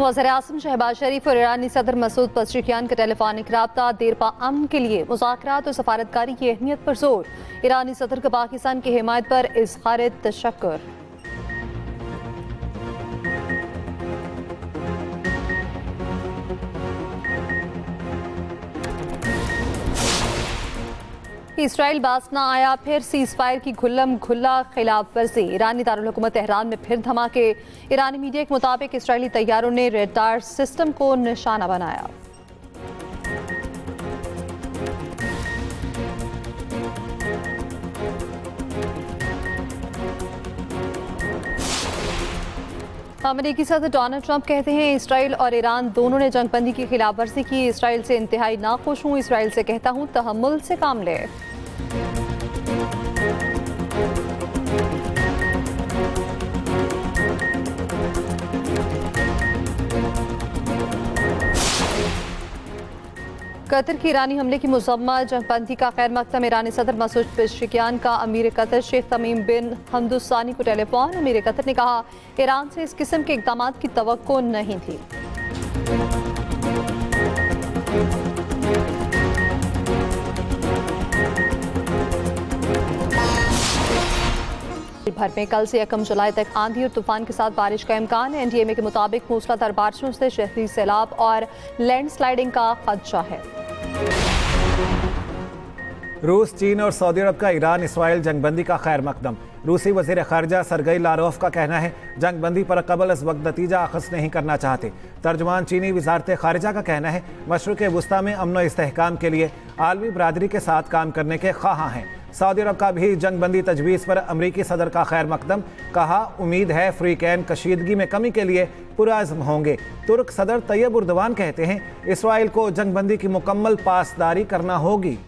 वज़ीर-ए-आज़म शहबाज शरीफ और ईरानी सदर मसूद पज़ेश्कियान का टेलीफोनिक राब्ता देरपा अमन के लिए मुज़ाकरात और सफारतकारी की अहमियत पर जोर। ईरानी सदर का पाकिस्तान की हिमायत पर इज़हार तशक्कुर। इसराइल बाज ना आया, फिर सीज फायर की खुल्लम खुल्ला खिलाफ वर्जी। ईरानी दारुल हुकूमत तेहरान में फिर धमाके। ईरानी मीडिया के मुताबिक इसराइली तैयारों ने रेडार सिस्टम को निशाना बनाया। अमेरिकी सदर डोनाल्ड ट्रंप कहते हैं इसराइल और ईरान दोनों ने जंगबंदी की खिलाफ वर्जी की। इसराइल से इंतहाई नाखुश हूँ, इसराइल से कहता हूँ तहम्मुल से काम ले। कतर की ईरानी हमले की मुज़म्मत। जंगबंदी का खैर मकदम। ईरानी सदर मसूद पेज़ेश्कियान का अमीर कतर शेख तमीम बिन हमदुस्सानी को टेलीफोन। अमीर कतर ने कहा ईरान से इस किस्म के इक़दामात की तवक्को नहीं थी। भर में कल से 1 जुलाई तक आंधी और तूफान के साथ बारिश का इम्कान है। एनडीएमए के मुताबिक मूसलाधार बारिशों से शहरी सैलाब और लैंडस्लाइडिंग का खदशा है। रूस, चीन और सऊदी अरब का ईरान इसराइल जंगबंदी का खैर मकदम। रूसी वज़ीर ख़ारिजा सरगई लारोफ का कहना है जंगबंदी पर कबल अज़ वक्त नतीजा अख़ज़ नहीं करना चाहते। तर्जुमान चीनी वज़ारत ख़ारिजा का कहना है मशरिक़ वस्ता में अमन व इस्तेहकाम के लिए आलमी बरादरी के साथ काम करने के ख़्वाहां हैं। सऊदी अरब का भी जंगबंदी तजवीज़ पर अमरीकी सदर का खैर मकदम। कहा उम्मीद है अफ्रीकैन कशीदगी में कमी के लिए पुरअज़्म होंगे। तुर्क सदर तैयब उर्दवान कहते हैं इसराइल को जंगबंदी की मुकम्मल पासदारी करना होगी।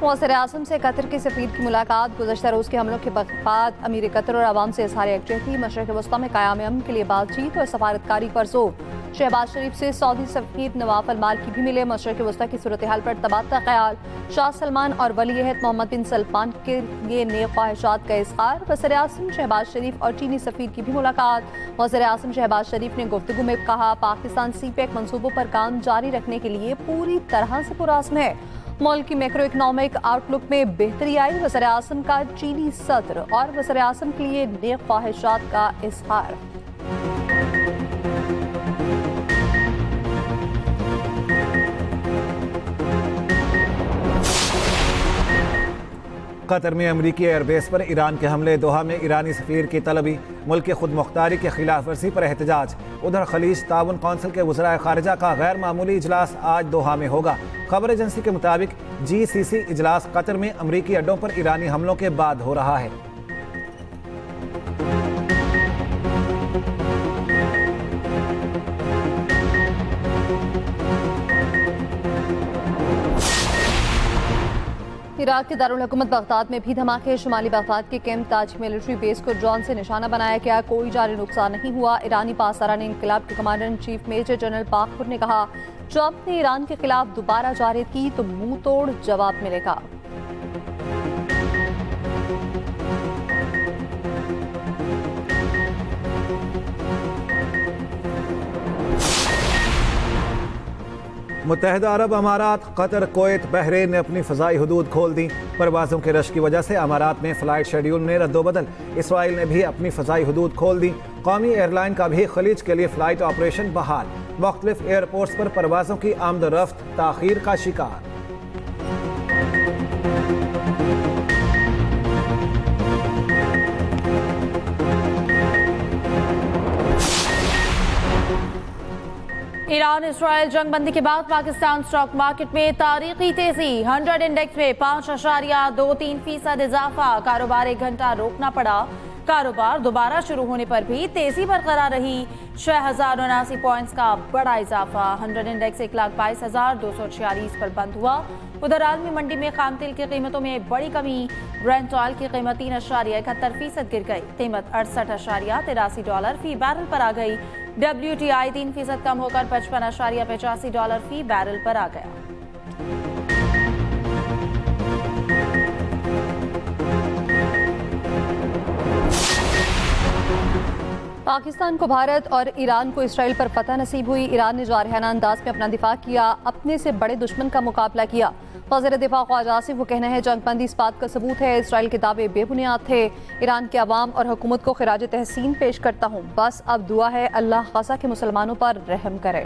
वज़ीर-ए-आज़म से कतर के सफ़ीर की मुलाकात। गुज़श्ता रोज़ के हमलों के बाद अमीर कतर और अवाम से इज़हार यकजहती। मशरिक़ वस्ता में क़याम अमन के लिए बातचीत और सफारतकारी पर जोर। शहबाज शरीफ से सऊदी सफ़ीर नवाफ अल मालिकी भी मिले। मशरिक़ वस्ता की सूरत हाल पर तबादला ख्याल। शाह सलमान और वली-ए-अहद मोहम्मद बिन सलमान के लिए नेक ख्वाहिशात का इज़हार। वज़ीर-ए-आज़म शहबाज शरीफ और चीनी सफ़ीर की भी मुलाकात। वज़ीर-ए-आज़म शहबाज शरीफ ने गुफ्तगू में कहा पाकिस्तान CPEC मंसूबों पर काम जारी रखने के लिए पूरी तरह से पुरअज़्म है। मुल्क की मैक्रो इकनॉमिक आउटलुक में बेहतरी आई। वज़ीर-ए-आज़म का चीनी सदर और वज़ीर-ए-आज़म के लिए नेक ख्वाहिशात का इज़हार। कतर में अमरीकी एयरबेस पर ईरान के हमले। दोहा में ईरानी सफ़ीर की तलबी। मुल्क की खुद मुख्तारी के खिलाफ वर्जी पर एहतजाज। उधर खलीज ताउन कौंसिल के वज़राए ख़ारिजा का गैर मामूली इजलास आज दोहा में होगा। खबर एजेंसी के मुताबिक GCC इजलास कतर में अमरीकी अड्डों पर ईरानी हमलों के बाद हो रहा है। इराक के दारुल हुकूमत बगदाद में भी धमाके। शुमाली बगदाद के कैंप ताज मिलिट्री बेस को ड्रोन से निशाना बनाया गया। कोई जानी नुकसान नहीं हुआ। ईरानी पासदारान इंक़िलाब के commander in chief major general बाखुर ने कहा ट्रंप ने ईरान के खिलाफ दोबारा जाहिरात की तो मुंह तोड़ जवाब मिलेगा। मुत्तहिदा अरब अमारात, कतर, कुवैत, बहरीन ने अपनी फ़ज़ाई हदूद खोल दी। परवाज़ों के रश की वजह से अमारात में फ़्लाइट शेड्यूल में रद्दोबदल। इसराइल ने भी अपनी फ़ज़ाई हदूद खोल दी। कौमी एयरलाइन का भी खलीज के लिए फ़्लाइट ऑपरेशन बहाल। मुख्तलिफ एयरपोर्ट्स पर परवाज़ों की आमद-रफ्त ताख़ीर का शिकार। ईरान इसराइल जंगबंदी के बाद पाकिस्तान स्टॉक मार्केट में तारीखी तेजी। 100 इंडेक्स में 5.23% इजाफा। कारोबार 1 घंटा रोकना पड़ा। कारोबार दोबारा शुरू होने पर भी तेजी बरकरार रही। 6079 पॉइंट्स का बड़ा इजाफा। 100 इंडेक्स 1,22,246 पर बंद हुआ। उधर आलमी मंडी में खाम तेल की कीमतों में बड़ी कमी। ब्रेंट ऑयल की कीमत 3.71% गिर गई। कीमत $68.83 फी बैरल पर आ गई। WTI 3% कम होकर $55.85 फी बैरल पर आ गया। पाकिस्तान को भारत और ईरान को इसराइल पर फतह नसीब हुई। ईरान ने जारहाना अंदाज में अपना दिफा किया, अपने से बड़े दुश्मन का मुकाबला किया। वज़ीर दिफा ख्वाजा आसिफ वो कहना है जंगबंदी इस बात का सबूत है, इसराइल के दावे बेबुनियाद थे। ईरान के अवाम और हुकूमत को खिराज तहसीन पेश करता हूँ। बस अब दुआ है अल्लाह गज़ा के मुसलमानों पर रहम करे।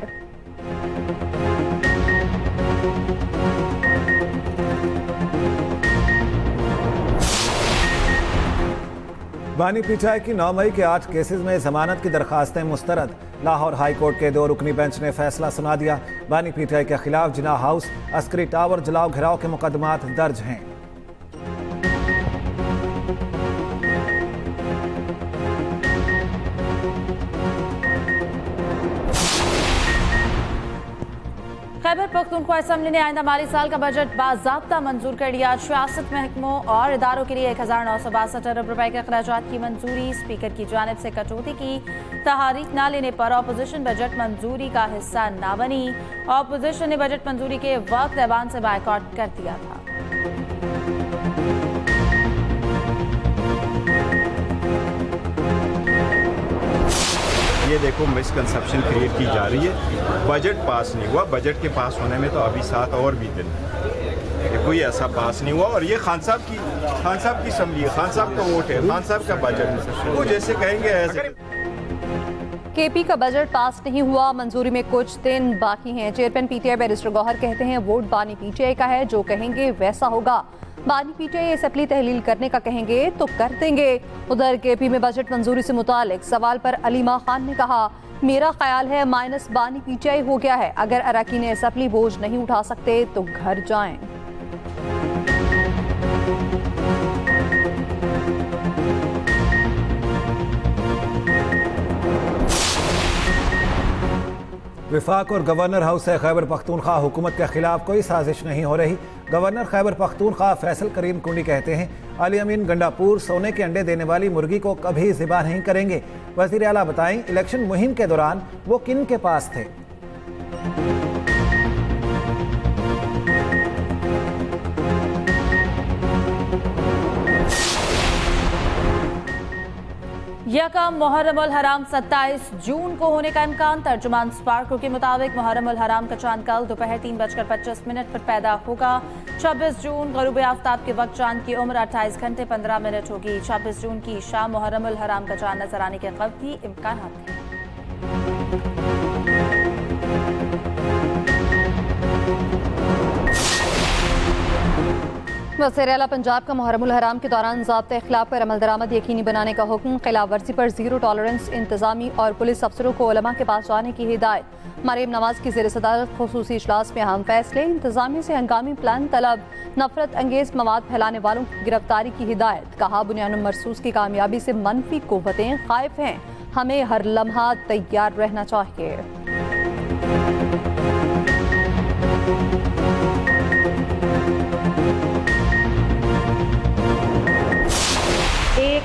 बानी पीछाई की 9 मई के 8 केसेस में जमानत की दरखास्तें मुस्तरद। लाहौर हाई कोर्ट के 2 रुकनी बेंच ने फैसला सुना दिया। बानी पीछाई के खिलाफ जिना हाउस, अस्करी टावर, जलाओ घिराव के मुकदमात दर्ज हैं। खैबर पख्तूनख्वा असेंबली ने आइंदा माली साल का बजट बाज़ाब्ता मंजूर कर लिया। 66 महकमों और इदारों के लिए 1962 अरब रुपए के अखराजात की मंजूरी। स्पीकर की जानिब से कटौती की तहरीक न लेने पर अपोजिशन बजट मंजूरी का हिस्सा न बनी। अपोजिशन ने बजट मंजूरी के वक्त ऐवान से बायकॉट कर दिया था। ये देखो मिसकंसेप्शन क्रिएट की जा रही है। बजट पास नहीं हुआ, बजट के पास होने में तो अभी 7 और भी दिन है। कोई ऐसा पास नहीं हुआ और ये खान साहब की असम्बली है, खान साहब का वोट है, खान साहब का बजट है। वो जैसे कहेंगे ऐसे। केपी का बजट पास नहीं हुआ, मंजूरी में कुछ दिन बाकी हैं। चेयरमैन पीटीआई बैरिस्टर गौहर कहते हैं वोट बानी पीटीआई का है, जो कहेंगे वैसा होगा। बानी पीटीआई असेंबली तहलील करने का कहेंगे तो कर देंगे। उधर केपी में बजट मंजूरी से मुतालिक सवाल पर अलीमा खान ने कहा मेरा ख्याल है माइनस बानी पीटीआई हो गया है। अगर अरकान असेंबली बोझ नहीं उठा सकते तो घर जाएं। विफाक और गवर्नर हाउस से खैबर पख्तूनख्वा हुकूमत के खिलाफ कोई साजिश नहीं हो रही। गवर्नर खैबर पख्तूनख्वा फैसल करीम कुंडी कहते हैं अली अमीन गंडापुर सोने के अंडे देने वाली मुर्गी को कभी ज़िबा नहीं करेंगे। वज़ीर आला बताएं इलेक्शन मुहिम के दौरान वो किन के पास थे। यकम मुहर्रम उल हराम 27 जून को होने का इम्कान। तर्जुमान स्पार्को के मुताबिक मुहर्रम उल हराम का चांद कल दोपहर 3:25 पर पैदा होगा। 26 जून ग़ुरूब आफ्ताब के वक्त चांद की उम्र 28 घंटे 15 मिनट होगी। 26 जून की शाम मुहर्रम उल हराम का चांद नजर आने के कभी इम्कान हैं। वज़ीर आला पंजाब का मुहर्रम उल हराम के दौरान ज़ाब्ते खिलाफ पर अमल दरामद यकीनी बनाने का हुक्म। खिलाफ वर्जी पर 0 टॉलरेंस। इंतजामी और पुलिस अफसरों को उलमा के पास जाने की हिदायत। मरीम नवाज की ज़ेर सदारत खुसूसी इजलास में अहम फैसले। इंतजामी से हंगामी प्लान तलब। नफरत अंगेज मवाद फैलाने वालों की गिरफ्तारी की हिदायत। कहा बुनियानुल मरसूस की कामयाबी से मनफी कुव्वतें खाइफ हैं, हमें हर लम्हा तैयार रहना चाहिए।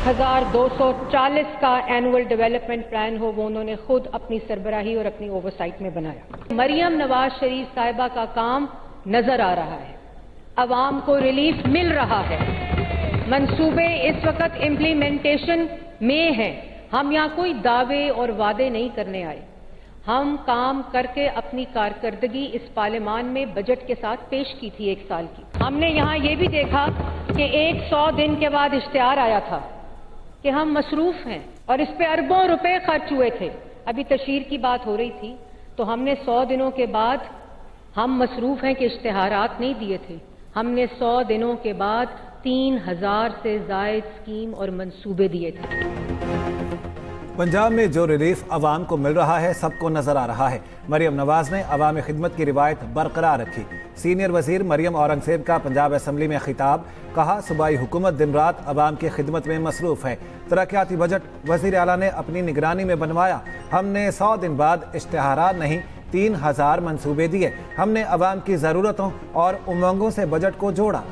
1240 का एनुअल डेवलपमेंट प्लान हो, वो उन्होंने खुद अपनी सरबराही और अपनी ओवरसाइट में बनाया। मरियम नवाज शरीफ साहिबा का काम नजर आ रहा है, अवाम को रिलीफ मिल रहा है, मंसूबे इस वक्त इम्प्लीमेंटेशन में हैं। हम यहाँ कोई दावे और वादे नहीं करने आए, हम काम करके अपनी कारकर्दगी इस पार्लियामान में बजट के साथ पेश की थी 1 साल की। हमने यहाँ ये भी देखा कि 100 दिन के बाद इश्तिहार आया था कि हम मसरूफ हैं और इस पे अरबों रुपए खर्च हुए थे। अभी तशहीर की बात हो रही थी तो हमने 100 दिनों के बाद हम मसरूफ हैं कि इश्तिहारात नहीं दिए थे। हमने 100 दिनों के बाद 3000 से जायद स्कीम और मंसूबे दिए थे। पंजाब में जो रिलीफ अवाम को मिल रहा है सबको नजर आ रहा है। मरियम नवाज ने अवामी खिदमत की रिवायत बरकरार रखी। सीनियर वजीर मरियम औरंगजेब का पंजाब असम्बली में खिताब, कहा सूबाई हुकूमत दिन रात अवाम की खिदमत में मसरूफ है। तरक्याती बजट वजीर आला ने अपनी निगरानी में बनवाया। हमने 100 दिन बाद इश्तिहारात नहीं 3000 मंसूबे दिए। हमने अवाम की ज़रूरतों और उमंगों से बजट को जोड़ा।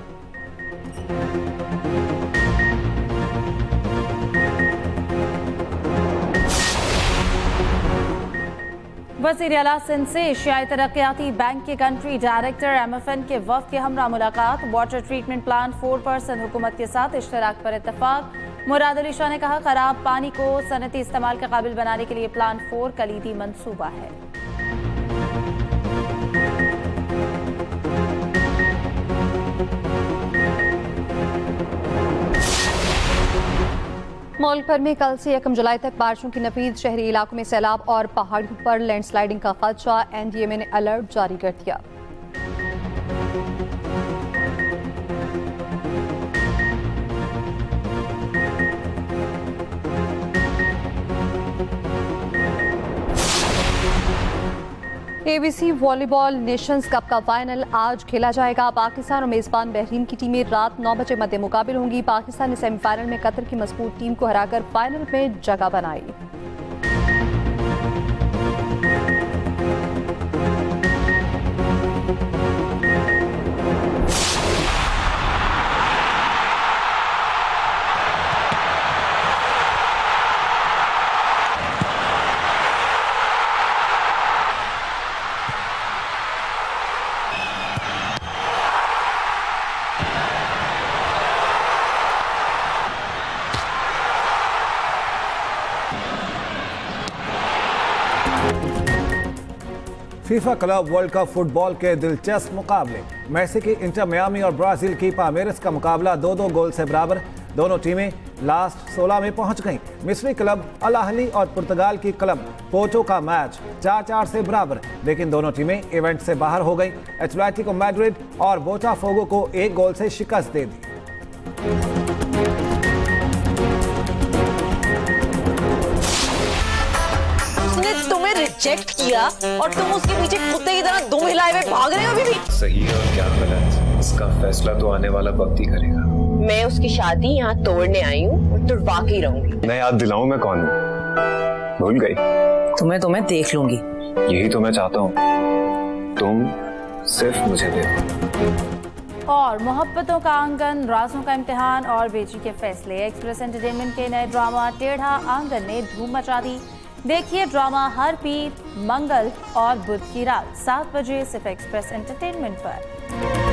वज़ीर आला सिंध से एशियाई तरक्याती बैंक के कंट्री डायरेक्टर MFN के वफ़द के हमरा मुलाकात। वाटर ट्रीटमेंट प्लांट 4% हुकूमत के साथ इश्तराक पर इत्तफाक। मुराद अली शाह ने कहा खराब पानी को सनती इस्तेमाल के काबिल बनाने के लिए प्लान 4 कलीदी मंसूबा है। मुल्क भर में कल से 1 जुलाई तक बारिशों की नफीद। शहरी इलाकों में सैलाब और पहाड़ियों पर लैंडस्लाइडिंग का खदशा। NDMA ने अलर्ट जारी कर दिया। ABC वॉलीबॉल नेशंस कप का फाइनल आज खेला जाएगा। पाकिस्तान और मेजबान बहरीन की टीमें रात 9 बजे मध्य मुकाबिल होंगी। पाकिस्तान ने सेमीफाइनल में कतर की मजबूत टीम को हराकर फाइनल में जगह बनाई। FIFA club world cup football के दिलचस्प मुकाबले। मेसी की इंटर मियामी और ब्राजील की पामेरस का मुकाबला 2-2 गोल से बराबर। दोनों टीमें लास्ट 16 में पहुंच गईं। मिस्री क्लब अल अहली और पुर्तगाल की क्लब पोर्टो का मैच 4-4 से बराबर, लेकिन दोनों टीमें इवेंट से बाहर हो गईं। एटलेटिको मैड्रिड और बोटाफोगो को 1 गोल से शिकस्त दे दी। तुम्हें रिजेक्ट किया और तुम उसके पीछे कुत्ते की तरह दुम हिलाए हुए भाग रहे हो अभी भी। सही है और क्या गलत, इसका फैसला तो आने वाला वक्त ही करेगा। मैं उसकी शादी यहाँ तोड़ने आई हूँ और तुड़वा के रहूंगी। मैं याद दिलाऊं मैं कौन हूँ? भूल गई? तुम्हें देख लूंगी। यही तो मैं चाहता हूँ, तुम सिर्फ मुझे देखो। और मोहब्बतों का आंगन, राजों का इम्तिहान और बेची के फैसले। एक्सप्रेस एंटरटेनमेंट के नए ड्रामा टेढ़ा आंगन ने धूम मचा दी। देखिए ड्रामा हर पीर, मंगल और बुध की रात 7 बजे सिर्फ एक्सप्रेस एंटरटेनमेंट पर।